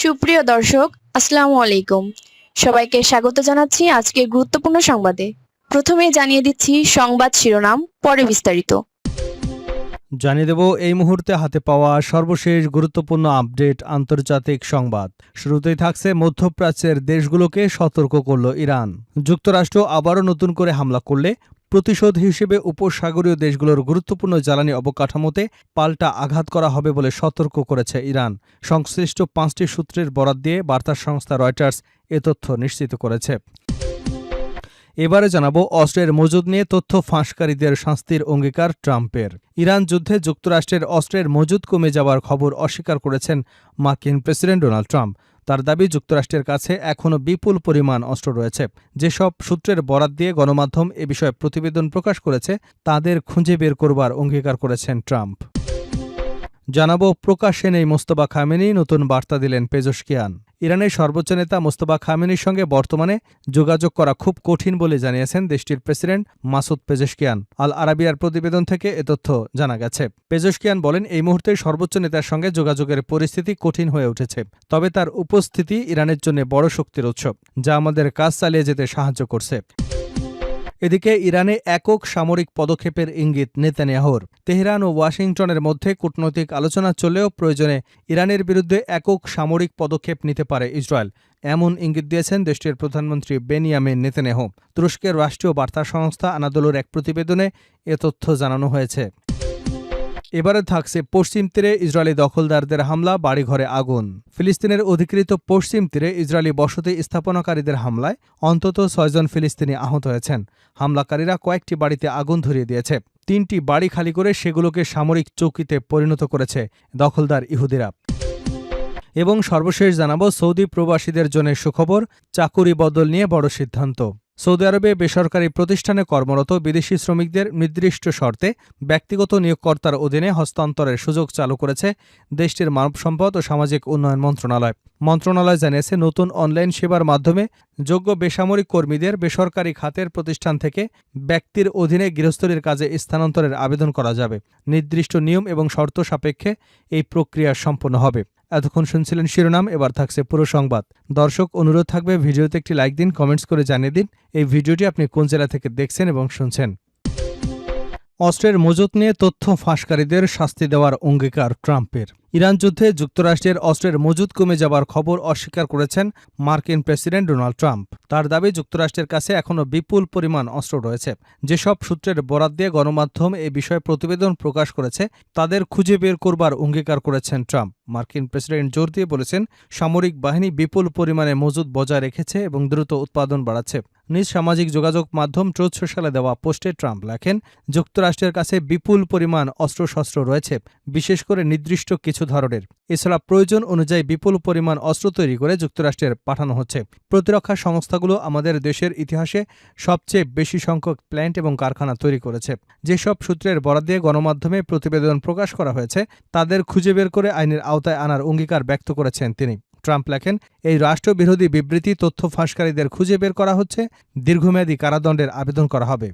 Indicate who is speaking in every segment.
Speaker 1: সুপ্রিয় দর্শক, আসসালামু আলাইকুম। সবাইকে স্বাগত জানাচ্ছি আজকের গুরুত্বপূর্ণ সংবাদে। প্রথমে জানিয়ে দিচ্ছি সংবাদ শিরোনাম, পরে বিস্তারিত।
Speaker 2: জানিয়ে দেব এই মুহূর্তে হাতে পাওয়া সর্বশেষ গুরুত্বপূর্ণ আপডেট আন্তর্জাতিক সংবাদ। শুরুতেই থাকছে মধ্যপ্রাচ্যের দেশগুলোকে সতর্ক করল ইরান। যুক্তরাষ্ট্র আবারও নতুন করে হামলা করলে প্রতিশোধ হিসেবে উপসাগরীয় দেশগুলোর গুরুত্বপূর্ণ জ্বালানি অবকাঠামোতে পাল্টা আঘাত করা হবে বলে সতর্ক করেছে ইরান। সংশ্লিষ্ট 5টি সূত্রের বরাত দিয়ে বার্তা সংস্থা রয়টার্স এ তথ্য নিশ্চিত করেছে। এবারে জানাবো অস্ত্রের মজুদ নিয়ে তথ্য ফাঁসকারীদের শাস্তির অঙ্গীকার ট্রাম্পের। ইরান যুদ্ধে যুক্তরাষ্ট্রের অস্ত্রের মজুদ কমে যাওয়ার খবর অস্বীকার করেছেন মার্কিন প্রেসিডেন্ট ডোনাল্ড ট্রাম্প। তার দাবি, যুক্তরাষ্ট্রের কাছে এখনও বিপুল পরিমাণ অস্ত্র রয়েছে। যেসব সূত্রের বরাত দিয়ে গণমাধ্যম এ বিষয়ে প্রতিবেদন প্রকাশ করেছে তাদের খুঁজে বের করবার অঙ্গীকার করেছেন ট্রাম্প। জানাবো প্রকাশ্যে নেই মোস্তফা খামেনি, নতুন বার্তা দিলেন পেজেশকিয়ান। ইরানের সর্বোচ্চ নেতা মোস্তফা খামেনির সঙ্গে বর্তমানে যোগাযোগ করা খুব কঠিন বলে জানিয়েছেন দেশটির প্রেসিডেন্ট মাসুদ পেজেশকিয়ান। আল আরাবিয়ার প্রতিবেদন থেকে এ তথ্য জানা গেছে। পেজেশকিয়ান বলেন, এই মুহূর্তে সর্বোচ্চ নেতার সঙ্গে যোগাযোগের পরিস্থিতি কঠিন হয়ে উঠেছে, তবে তার উপস্থিতি ইরানের জন্য বড় শক্তির উৎস, যা আমাদের কাজ চালিয়ে যেতে সাহায্য করছে। এদিকে ইরানে একক সামরিক পদক্ষেপের ইঙ্গিত নেতানিয়াহুর। তেহরান ও ওয়াশিংটনের মধ্যে কূটনৈতিক আলোচনা চললেও প্রয়োজনে ইরানের বিরুদ্ধে একক সামরিক পদক্ষেপ নিতে পারে ইসরায়েল, এমন ইঙ্গিত দিয়েছেন দেশটির প্রধানমন্ত্রী বেনিয়ামিন নেতানিয়াহু। তুরস্কের রাষ্ট্রীয় বার্তা সংস্থা আনাদোলুর এক প্রতিবেদনে এ তথ্য জানানো হয়েছে। এবারে থাকছে পশ্চিম তীরে ইসরায়েলি দখলদারদের হামলা, বাড়িঘরে আগুন। ফিলিস্তিনের অধিকৃত পশ্চিম তীরে ইসরায়েলি বসতি স্থাপনাকারীদের হামলায় অন্তত 6 জন ফিলিস্তিনি আহত হয়েছেন। হামলাকারীরা কয়েকটি বাড়িতে আগুন ধরিয়ে দিয়েছে। 3টি বাড়ি খালি করে সেগুলোকে সামরিক চৌকিতে পরিণত করেছে দখলদার ইহুদিরা। এবং সর্বশেষ জানাবো সৌদি প্রবাসীদের জন্য সুখবর, চাকুরি বদল নিয়ে বড় সিদ্ধান্ত। সৌদি আরবে বেসরকারি প্রতিষ্ঠানে কর্মরত বিদেশি শ্রমিকদের নির্দিষ্ট শর্তে ব্যক্তিগত নিয়োগকর্তার অধীনে হস্তান্তরের সুযোগ চালু করেছে দেশটির মানব সম্পদ ও সামাজিক উন্নয়ন মন্ত্রণালয়। মন্ত্রণালয় জানিয়েছে, নতুন অনলাইন সেবার মাধ্যমে যোগ্য বেসামরিক কর্মীদের বেসরকারি খাতের প্রতিষ্ঠান থেকে ব্যক্তির অধীনে গৃহস্থলীর কাজে স্থানান্তরের আবেদন করা যাবে। নির্দিষ্ট নিয়ম এবং শর্ত সাপেক্ষে এই প্রক্রিয়া সম্পন্ন হবে। এতক্ষণ শুনছিলেন শিরোনাম, এবার থাকছে পুরো সংবাদ। দর্শক, অনুরোধ থাকবে ভিডিওতে একটি লাইক দিন, কমেন্টস করে জানিয়ে দিন এই ভিডিওটি আপনি কোন জেলা থেকে দেখছেন এবং শুনছেন। অস্ত্রের মজুত নিয়ে তথ্য ফাঁসকারীদের শাস্তি দেওয়ার অঙ্গীকার ট্রাম্পের। ইরান যুদ্ধে যুক্তরাষ্ট্রের অস্ত্রের মজুত কমে যাবার খবর অস্বীকার করেছেন মার্কিন প্রেসিডেন্ট ডোনাল্ড ট্রাম্প। তার দাবি, যুক্তরাষ্ট্রের কাছে এখনও বিপুল পরিমাণ অস্ত্র রয়েছে। যেসব সূত্রের বরাত দিয়ে গণমাধ্যম এ বিষয়ে প্রতিবেদন প্রকাশ করেছে তাদের খুঁজে বের করবার অঙ্গীকার করেছেন ট্রাম্প। মার্কিন প্রেসিডেন্ট জোর দিয়ে বলেছেন, সামরিক বাহিনী বিপুল পরিমাণে মজুত বজায় রেখেছে এবং দ্রুত উৎপাদন বাড়াচ্ছে। নিজ সামাজিক যোগাযোগ মাধ্যম ট্রুথ সোশ্যালে দেওয়া পোস্টে ট্রাম্প লেখেন, যুক্তরাষ্ট্রের কাছে বিপুল পরিমাণ অস্ত্রশস্ত্র রয়েছে, বিশেষ করে নির্দিষ্ট কিছু ধরনের। এছাড়া প্রয়োজন অনুযায়ী বিপুল পরিমাণ অস্ত্র তৈরি করে যুক্তরাষ্ট্রের পাঠানো হচ্ছে। প্রতিরক্ষা সংস্থাগুলো আমাদের দেশের ইতিহাসে সবচেয়ে বেশি সংখ্যক প্ল্যান্ট এবং কারখানা তৈরি করেছে। যেসব সূত্রের বরাত দিয়ে গণমাধ্যমে প্রতিবেদন প্রকাশ করা হয়েছে তাদের খুঁজে বের করে আইনের আওতায় আনার অঙ্গীকার ব্যক্ত করেছেন তিনি। ট্রাম্প লেখেন, এই রাষ্ট্রবিরোধী বিবৃতি তথ্য ফাঁসকারীদের খুঁজে বের করা হচ্ছে, দীর্ঘমেয়াদী কারাদণ্ডের আবেদন করা হবে।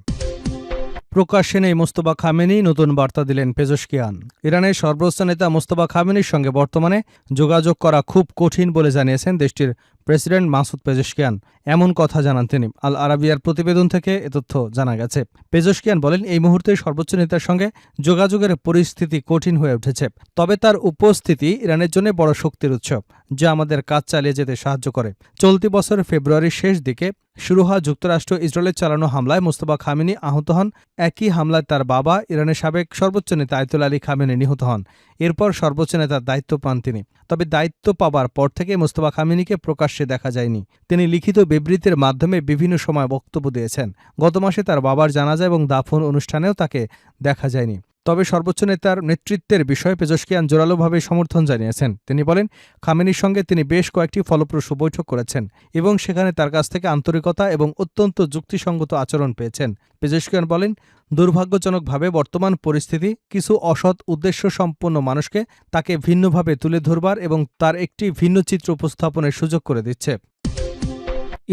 Speaker 2: প্রকাশ্যে নেই মোস্তফা খামেনি, নতুন বার্তা দিলেন পেজেশকিয়ান। ইরানের সর্বোচ্চ নেতা মোস্তফা খামেনির সঙ্গে বর্তমানে যোগাযোগ করা খুব কঠিন বলে জানিয়েছেন দেশটির প্রেসিডেন্ট মাসুদ পেজেশকিয়ান, এমন কথা জানান তিনি। আল আরাবিয়ার প্রতিবেদন থেকে এ তথ্য জানা গেছে। পেজেশকিয়ান বলেন, এই মুহূর্তে সর্বোচ্চ নেতার সঙ্গে যোগাযোগের পরিস্থিতি কঠিন হয়ে উঠেছে, তবে তার উপস্থিতি ইরানের জন্য বড় শক্তির উৎস, যা আমাদের কাজ চালিয়ে যেতে সাহায্য করে। চলতি বছর ফেব্রুয়ারির শেষ দিকে শুরু হওয়া যুক্তরাষ্ট্র ইসরায়েলের চালানো হামলায় মোস্তফা খামেনি আহত হন। একই হামলায় তার বাবা, ইরানের সাবেক সর্বোচ্চ নেতা আয়াতুল্লাহ আলী খামেনি নিহত হন। এরপর সর্বোচ্চ নেতার দায়িত্ব পান তিনি। তবে দায়িত্ব পাবার পর থেকে মোস্তফা খামেনিকে প্রকাশ্যে দেখা যায়নি। তিনি লিখিত বিবৃতির মাধ্যমে বিভিন্ন সময় বক্তব্য দিয়েছেন। গত মাসে তার বাবার জানাজা এবং দাফন অনুষ্ঠানেও তাকে দেখা যায়নি। তবে সর্বোচ্চ নেতার নেতৃত্বের বিষয়ে পেজেশকিয়ান জোরালোভাবে সমর্থন জানিয়েছেন। তিনি বলেন, খামেনির সঙ্গে তিনি বেশ কয়েকটি ফলপ্রসূ বৈঠক করেছেন এবং সেখানে তার কাছ থেকে আন্তরিকতা এবং অত্যন্ত যুক্তিসঙ্গত আচরণ পেয়েছেন। পেজেশকিয়ান বলেন, দুর্ভাগ্যজনকভাবে বর্তমান পরিস্থিতি কিছু অসৎ উদ্দেশ্য সম্পন্ন মানুষকে তাকে ভিন্নভাবে তুলে ধরবার এবং তার একটি ভিন্ন চিত্র উপস্থাপনের সুযোগ করে দিচ্ছে।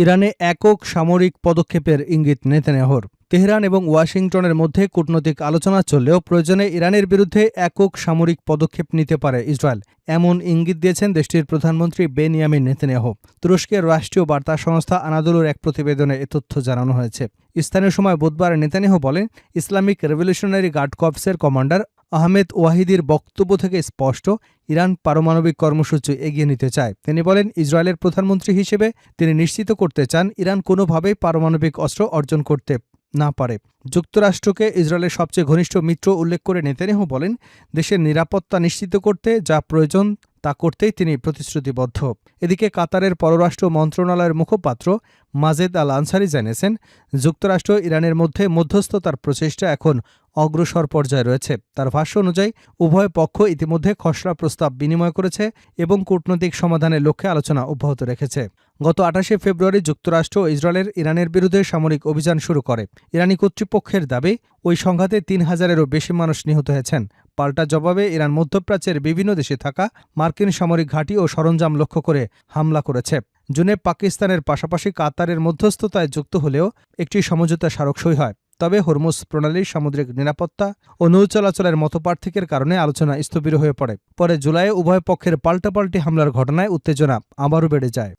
Speaker 2: ইরানে একক সামরিক পদক্ষেপের ইঙ্গিত নেতানিয়াহুর। তেহরান এবং ওয়াশিংটনের মধ্যে কূটনৈতিক আলোচনা চললেও প্রয়োজনে ইরানের বিরুদ্ধে একক সামরিক পদক্ষেপ নিতে পারে ইসরায়েল, এমন ইঙ্গিত দিয়েছেন দেশটির প্রধানমন্ত্রী বেনিয়ামিন নেতানিয়াহু। তুরস্কের রাষ্ট্রীয় বার্তা সংস্থা আনাদোলুর এক প্রতিবেদনে এ তথ্য জানানো হয়েছে। স্থানীয় সময় বুধবার নেতানিয়াহু বলেন, ইসলামিক রেভলিউশনারি গার্ড কর্পসের কমান্ডার আহমেদ ওয়াহিদির বক্তব্য থেকে স্পষ্ট, ইরান পারমাণবিক কর্মসূচি এগিয়ে নিতে চায়। তিনি বলেন, ইসরায়েলের প্রধানমন্ত্রী হিসেবে তিনি নিশ্চিত করতে চান ইরান কোনোভাবেই পারমাণবিক অস্ত্র অর্জন করতে না পারে। যুক্তরাষ্ট্রকে ইসরায়েলের সবচেয়ে ঘনিষ্ঠ মিত্র উল্লেখ করে নেতানিয়াহু বলেন, দেশের নিরাপত্তা নিশ্চিত করতে যা প্রয়োজন তা করতেই তিনি প্রতিশ্রুতিবদ্ধ। এদিকে কাতারের পররাষ্ট্র মন্ত্রণালয়ের মুখপাত্র মাজেদ আল আনসারি জানিয়েছেন, যুক্তরাষ্ট্র ইরানের মধ্যে মধ্যস্থতার প্রচেষ্টা এখন অগ্রসর পর্যায়ে রয়েছে। তার ভাষ্য অনুযায়ী উভয় পক্ষ ইতিমধ্যে খসড়া প্রস্তাব বিনিময় করেছে এবং কূটনৈতিক সমাধানের লক্ষ্যে আলোচনা অব্যাহত রেখেছে। গত ২৮শে ফেব্রুয়ারি যুক্তরাষ্ট্র ইসরায়েলের ইরানের বিরুদ্ধে সামরিক অভিযান শুরু করে। ইরানি কর্তৃপক্ষের দাবি, ওই সংঘাতে ৩,০০০-এরও বেশি মানুষ নিহত হয়েছেন। পাল্টা জবাবে ইরান মধ্যপ্রাচ্যের বিভিন্ন দেশে থাকা মার্কিন সামরিক ঘাঁটি ও সরঞ্জাম লক্ষ্য করে হামলা করেছে। জুনে পাকিস্তানের পাশাপাশি কাতারের মধ্যস্থতায় যুক্ত হলেও একটি সমঝোতা স্মারক সই হয়। তবে হরমুজ প্রণালীর সামুদ্রিক নিরাপত্তা ও নৌ চলাচলের মতপার্থক্যের কারণে আলোচনা স্থবির হয়ে পড়ে। পরে জুলাইয়ে উভয় পক্ষের পাল্টাপাল্টি হামলার ঘটনায় উত্তেজনা আবারও বেড়ে যায়।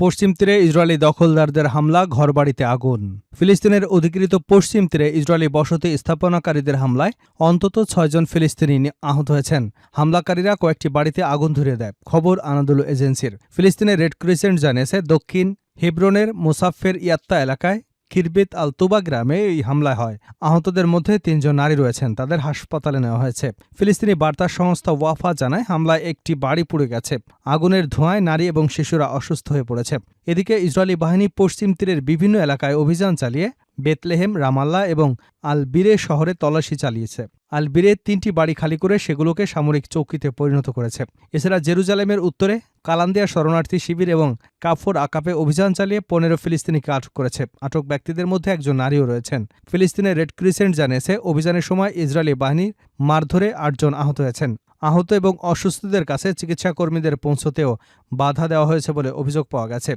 Speaker 2: পশ্চিম তীরে ইসরায়েলি দখলদারদের হামলা, ঘরবাড়িতে আগুন। ফিলিস্তিনের অধিকৃত পশ্চিম তীরে ইসরায়েলি বসতি স্থাপনাকারীদের হামলায় অন্তত ৬ জন ফিলিস্তিনি আহত হয়েছেন। হামলাকারীরা কয়েকটি বাড়িতে আগুন ধরিয়ে দেয়, খবর আনাদোলু এজেন্সির। ফিলিস্তিনের রেড ক্রিসেন্ট জানিয়েছে, দক্ষিণ হেব্রনের মুসাফের ইয়াত্তা এলাকায় কিরবেত আল তুবা গ্রামে এই হামলা হয়। আহতদের মধ্যে ৩ জন নারী রয়েছেন, তাদের হাসপাতালে নেওয়া হয়েছে। ফিলিস্তিনি বার্তা সংস্থা ওয়াফা জানায়, হামলায় একটি বাড়ি পুড়ে গেছে। আগুনের ধোঁয়ায় নারী এবং শিশুরা অসুস্থ হয়ে পড়েছে। এদিকে ইসরায়েলি বাহিনী পশ্চিম তীরের বিভিন্ন এলাকায় অভিযান চালিয়ে বেতলেহেম, রামাল্লা এবং আল বিরে শহরে তল্লাশি চালিয়েছে। আল বিরে ৩টি বাড়ি খালি করে সেগুলোকে সামরিক চৌকিতে পরিণত করেছে। এছাড়া জেরুজালেমের উত্তরে কালান্দিয়া শরণার্থী শিবির এবং কাফর আকাপে অভিযান চালিয়ে ১৫ ফিলিস্তিনিকে আটক করেছে। আটক ব্যক্তিদের মধ্যে একজন নারীও রয়েছেন। ফিলিস্তিনের রেড ক্রিসেন্ট জানিয়েছে, অভিযানের সময় ইসরায়েলি বাহিনীর মারধরে ৮ জন আহত হয়েছেন। আহত এবং অসুস্থদের কাছে চিকিৎসা কর্মীদের পৌঁছতেও বাধা দেওয়া হয়েছে বলে অভিযোগ পাওয়া গেছে।